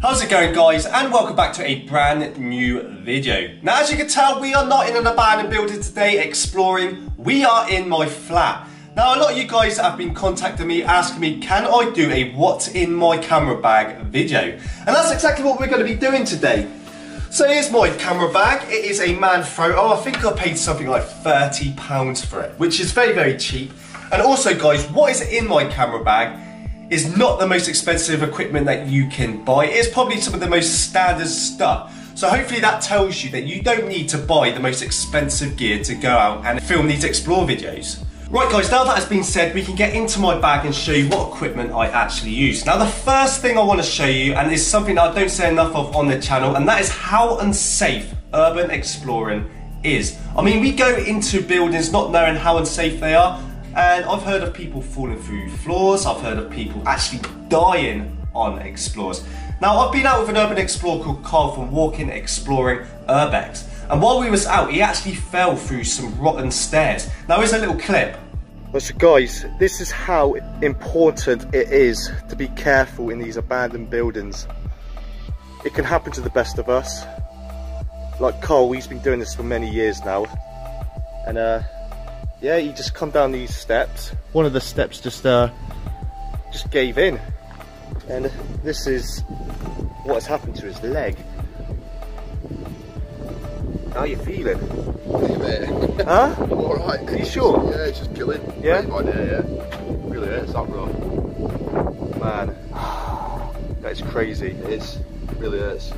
How's it going, guys, and welcome back to a brand new video. Now, as you can tell, we are not in an abandoned building today exploring, we are in my flat. Now, a lot of you guys have been contacting me asking me, can I do a what's in my camera bag video? And that's exactly what we're going to be doing today. So here's my camera bag. It is a Manfrotto. I think I paid something like £30 for it, which is very, very cheap. And also, guys, what is in my camera bag is not the most expensive equipment that you can buy. It's probably some of the most standard stuff. So hopefully that tells you that you don't need to buy the most expensive gear to go out and film these explore videos. Right, guys, now that has been said, we can get into my bag and show you what equipment I actually use. Now, the first thing I want to show you, and it's something that I don't say enough of on the channel, and that is how unsafe urban exploring is. I mean, we go into buildings not knowing how unsafe they are, and I've heard of people falling through floors, I've heard of people actually dying on explores. Now, I've been out with an urban explorer called Carl from Walking Exploring Urbex, and while we was out, he actually fell through some rotten stairs. Now, here's a little clip. So guys, this is how important it is to be careful in these abandoned buildings. It can happen to the best of us. Like Carl, he's been doing this for many years now, and yeah, he just come down these steps. One of the steps just gave in, and this is what has happened to his leg. How are you feeling? Huh? I'm alright. Are you sure? Yeah, it's just killing. Yeah? Right there, yeah. Really hurts that, bro. Man, that's crazy. It is. It really hurts.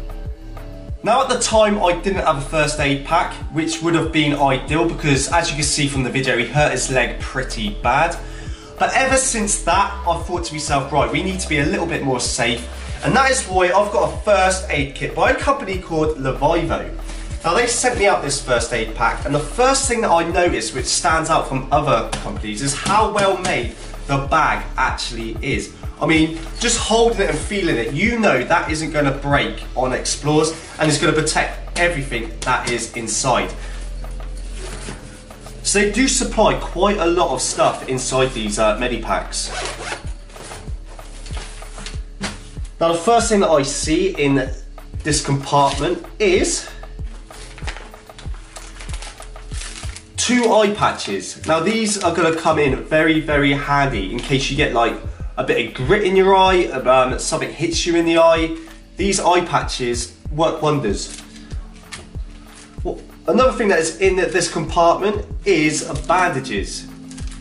Now, at the time, I didn't have a first aid pack, which would have been ideal because, as you can see from the video, he hurt his leg pretty bad. But ever since that, I thought to myself, right, we need to be a little bit more safe. And that is why I've got a first aid kit by a company called Livivo. Now, they sent me out this first aid pack, and the first thing that I noticed, which stands out from other companies, is how well made the bag actually is. I mean, just holding it and feeling it, you know that isn't going to break on explores, and it's going to protect everything that is inside. So they do supply quite a lot of stuff inside these medipacks. Now, the first thing that I see in this compartment is 2 eye patches. Now, these are going to come in very, very handy in case you get like a bit of grit in your eye, something hits you in the eye. These eye patches work wonders. Well, another thing that is in this compartment is bandages.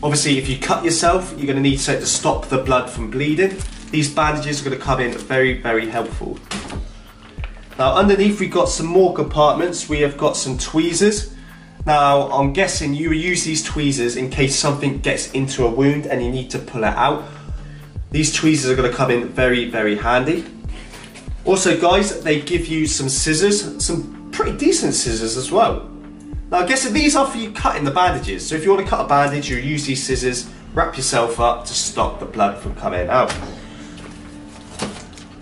Obviously, if you cut yourself, you're going to need to stop the blood from bleeding. These bandages are going to come in very, very helpful. Now, underneath we've got some more compartments. We have got some tweezers. Now, I'm guessing you use these tweezers in case something gets into a wound and you need to pull it out. These tweezers are going to come in very, very handy. Also, guys, they give you some scissors, some pretty decent scissors as well. Now, I guess these are for you cutting the bandages. So if you want to cut a bandage, you use these scissors, wrap yourself up to stop the blood from coming out.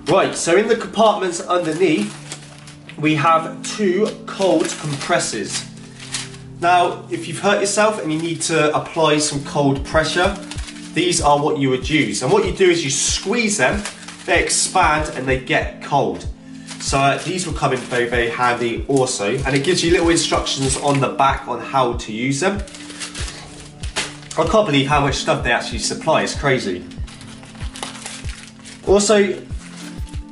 Right, so in the compartments underneath, we have 2 cold compressors. Now, if you've hurt yourself and you need to apply some cold pressure, these are what you would use. And what you do is you squeeze them, they expand and they get cold. So these will come in very, very handy also. And it gives you little instructions on the back on how to use them. I can't believe how much stuff they actually supply, it's crazy. Also,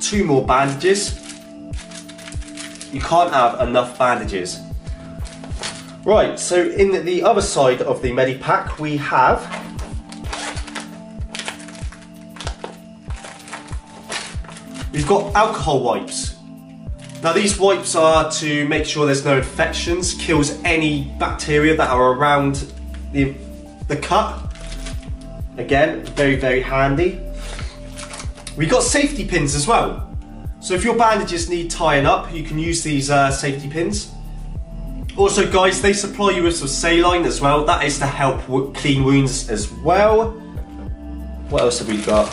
2 more bandages. You can't have enough bandages. Right, so in the other side of the medipack we have We've got alcohol wipes. Now these wipes are to make sure there's no infections, kills any bacteria that are around the cut. Again, very, very handy. We've got safety pins as well. So if your bandages need tying up, you can use these safety pins. Also guys, they supply you with some saline as well. That is to help clean wounds as well. What else have we got?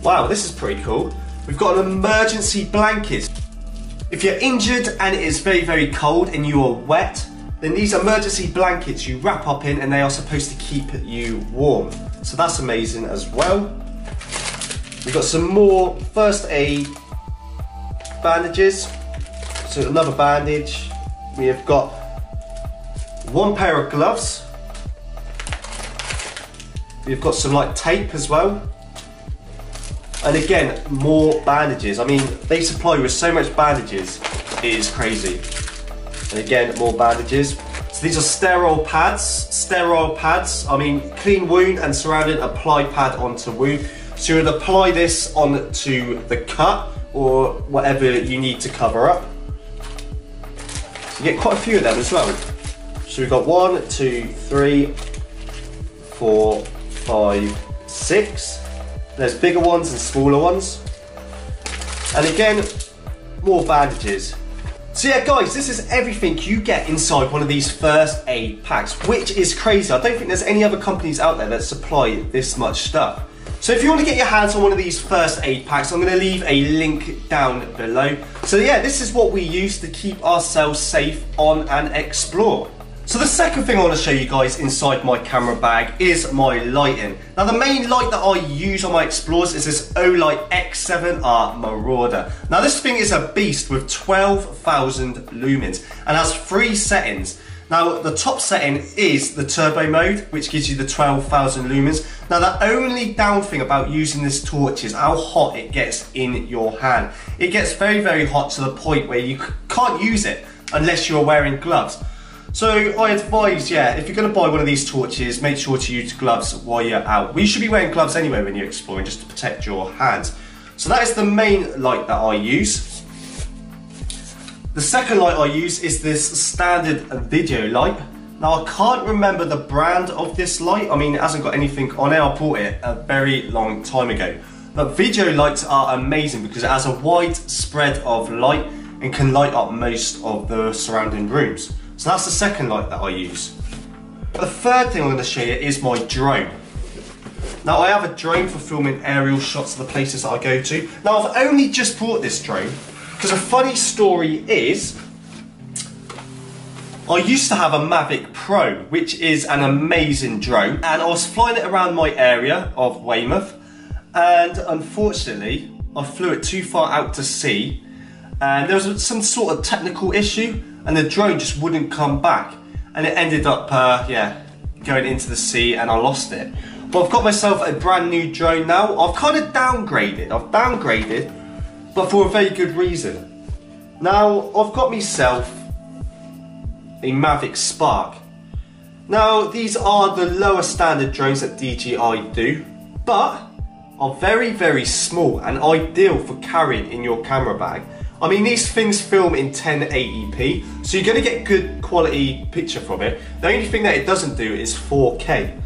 Wow, this is pretty cool. We've got an emergency blanket. If you're injured and it is very, very cold and you are wet, then these emergency blankets you wrap up in and they are supposed to keep you warm. So that's amazing as well. We've got some more first aid bandages. So another bandage. We have got one pair of gloves. We've got some like tape as well. And again, more bandages. I mean, they supply you with so much bandages, it is crazy. And again, more bandages. So these are sterile pads. Sterile pads, I mean, clean wound and surrounding apply pad onto wound. So you would apply this onto the cut or whatever you need to cover up. So you get quite a few of them as well. So we've got 1, 2, 3, 4, 5, 6. There's bigger ones and smaller ones. And again, more bandages. So yeah guys, this is everything you get inside one of these first aid packs, which is crazy. I don't think there's any other companies out there that supply this much stuff. So if you want to get your hands on one of these first aid packs, I'm going to leave a link down below. So yeah, this is what we use to keep ourselves safe on and explore. So the second thing I want to show you guys inside my camera bag is my lighting. Now the main light that I use on my Explorers is this Olight X7R Marauder. Now this thing is a beast with 12,000 lumens and has 3 settings. Now the top setting is the turbo mode, which gives you the 12,000 lumens. Now the only down thing about using this torch is how hot it gets in your hand. It gets very, very hot to the point where you can't use it unless you're wearing gloves. So I advise, yeah, if you're going to buy one of these torches, make sure to use gloves while you're out. Well, you should be wearing gloves anyway when you're exploring, just to protect your hands. So that is the main light that I use. The second light I use is this standard video light. Now I can't remember the brand of this light. I mean, it hasn't got anything on it. I bought it a very long time ago. But video lights are amazing because it has a wide spread of light and can light up most of the surrounding rooms. So that's the second light that I use. The third thing I'm going to show you is my drone. Now I have a drone for filming aerial shots of the places that I go to. Now I've only just bought this drone because a funny story is I used to have a Mavic Pro, which is an amazing drone, and I was flying it around my area of Weymouth, and unfortunately I flew it too far out to sea and there was some sort of technical issue and the drone just wouldn't come back, and it ended up yeah, going into the sea and I lost it. But I've got myself a brand new drone now. I've kind of downgraded, but for a very good reason. Now I've got myself a Mavic Spark. Now these are the lower standard drones that DJI do, but are very, very small and ideal for carrying in your camera bag. I mean, these things film in 1080p, so you're going to get good quality picture from it. The only thing that it doesn't do is 4K.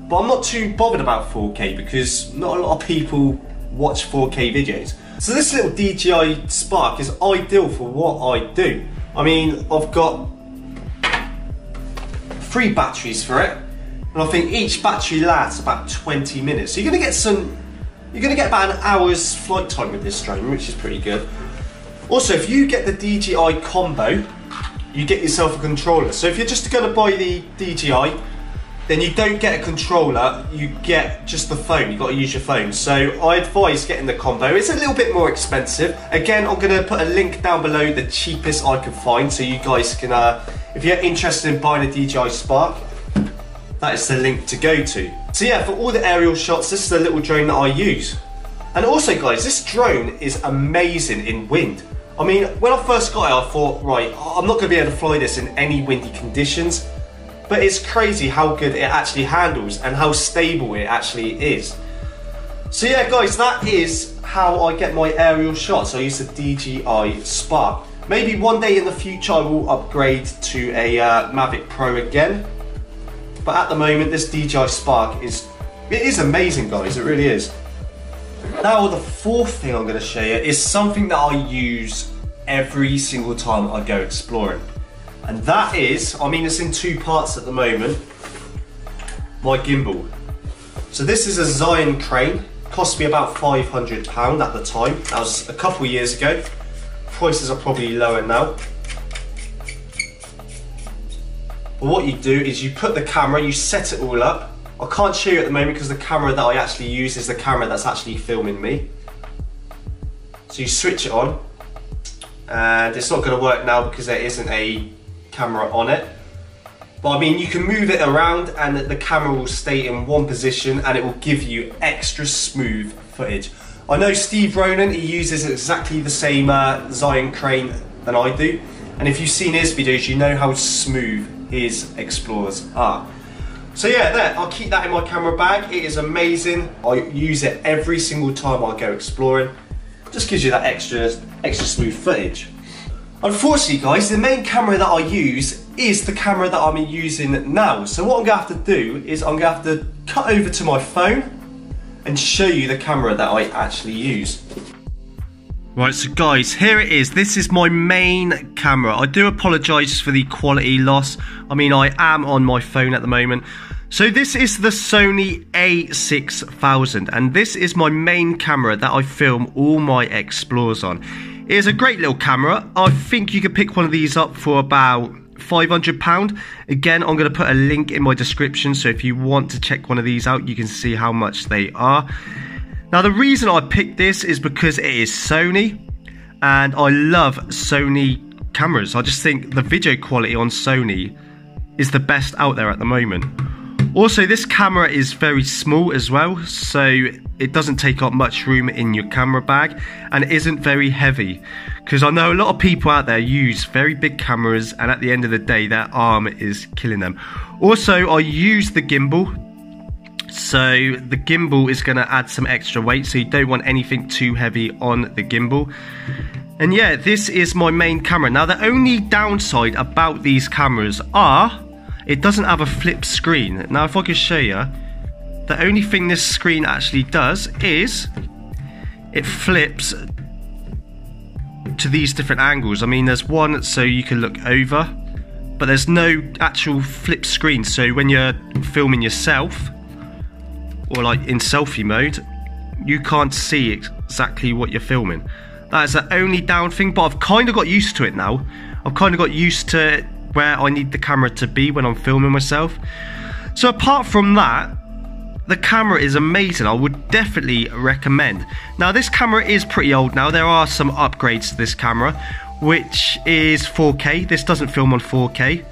But I'm not too bothered about 4K because not a lot of people watch 4K videos. So this little DJI Spark is ideal for what I do. I mean, I've got 3 batteries for it, and I think each battery lasts about 20 minutes. So you're going to get about an hour's flight time with this drone, which is pretty good. Also, if you get the DJI combo, you get yourself a controller. So if you're just going to buy the DJI, then you don't get a controller, you get just the phone. You've got to use your phone. So I advise getting the combo. It's a little bit more expensive. Again, I'm going to put a link down below, the cheapest I can find, so you guys can, if you're interested in buying a DJI Spark, that is the link to go to. So yeah, for all the aerial shots, this is the little drone that I use. And also guys, this drone is amazing in wind. I mean, when I first got it, I thought, right, I'm not going to be able to fly this in any windy conditions. But it's crazy how good it actually handles and how stable it actually is. So yeah guys, that is how I get my aerial shots. I use the Dji Spark. Maybe one day in the future I will upgrade to a Mavic Pro again. But at the moment this Dji Spark is amazing guys, it really is. Now the fourth thing I'm going to show you is something that I use every single time I go exploring. And that is, I mean it's in two parts at the moment, my gimbal. So this is a zhiyun crane, cost me about £500 at the time. That was a couple of years ago. Prices are probably lower now. But what you do is you put the camera, you set it all up. I can't show you at the moment because the camera that I actually use is the camera that's actually filming me. So you switch it on, and it's not going to work now because there isn't a camera on it. But I mean, you can move it around and the camera will stay in one position and it will give you extra smooth footage. I know Steve Ronan, he uses exactly the same zhiyun crane than I do. And if you've seen his videos, you know how smooth his Explorers are. So yeah, there, I'll keep that in my camera bag. It is amazing. I use it every single time I go exploring. Just gives you that extra smooth footage. Unfortunately guys, the main camera that I use is the camera that I'm using now. So what I'm going to have to do is I'm going to have to cut over to my phone and show you the camera that I actually use. Right, so guys, here it is. This is my main camera. I do apologise for the quality loss. I mean, I am on my phone at the moment. So this is the Sony A6000, and this is my main camera that I film all my Explorers on. It is a great little camera. I think you could pick one of these up for about £500. Again, I'm going to put a link in my description, so if you want to check one of these out, you can see how much they are. Now the reason I picked this is because it is Sony, and I love Sony cameras. I just think the video quality on Sony is the best out there at the moment. Also, this camera is very small as well, so it doesn't take up much room in your camera bag, and it isn't very heavy. Because I know a lot of people out there use very big cameras, and at the end of the day their arm is killing them. Also, I use the gimbal. So the gimbal is going to add some extra weight, so you don't want anything too heavy on the gimbal. And yeah, this is my main camera. Now the only downside about these cameras are it doesn't have a flip screen. Now if I could show you, the only thing this screen actually does is it flips to these different angles. I mean, there's one so you can look over, but there's no actual flip screen. So when you're filming yourself, or like in selfie mode, you can't see exactly what you're filming. That is the only down thing, but I've kind of got used to it now. I've kind of got used to where I need the camera to be when I'm filming myself. So apart from that, the camera is amazing. I would definitely recommend. Now this camera is pretty old now. There are some upgrades to this camera, which is 4K. This doesn't film on 4K.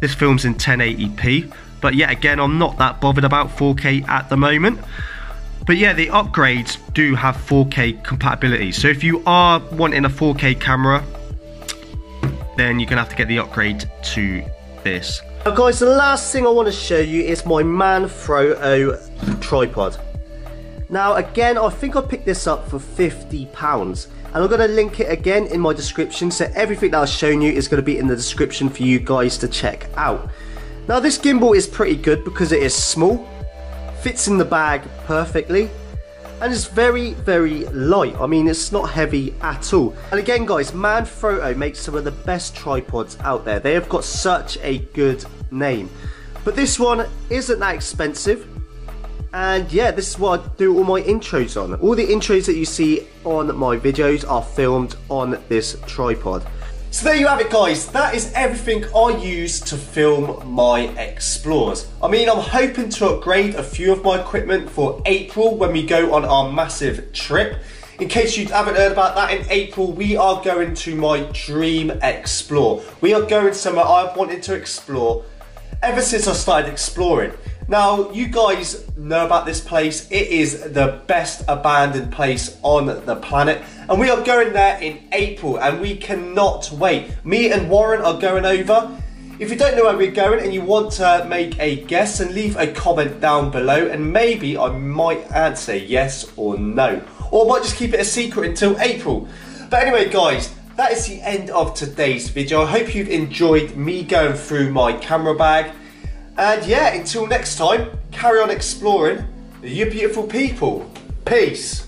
This films in 1080p. But yet again, I'm not that bothered about 4K at the moment. But yeah, the upgrades do have 4K compatibility. So if you are wanting a 4K camera, then you're going to have to get the upgrade to this. Now guys, the last thing I want to show you is my Manfrotto tripod. Now again, I think I picked this up for £50. And I'm going to link it again in my description. So everything that I've shown you is going to be in the description for you guys to check out. Now this gimbal is pretty good because it is small, fits in the bag perfectly, and it's very, very light. I mean, it's not heavy at all. And again guys, Manfrotto makes some of the best tripods out there. They have got such a good name. But this one isn't that expensive. And yeah, this is what I do all my intros on. All the intros that you see on my videos are filmed on this tripod. So there you have it guys, that is everything I use to film my Explorers. I mean, I'm hoping to upgrade a few of my equipment for April when we go on our massive trip. In case you haven't heard about that, in April we are going to my dream explore. We are going somewhere I've wanted to explore ever since I started exploring. Now, you guys know about this place. It is the best abandoned place on the planet. And we are going there in April and we cannot wait. Me and Warren are going over. If you don't know where we're going and you want to make a guess, then leave a comment down below and maybe I might answer yes or no. Or I might just keep it a secret until April. But anyway guys, that is the end of today's video. I hope you've enjoyed me going through my camera bag. And yeah, until next time, carry on exploring, you beautiful people. Peace.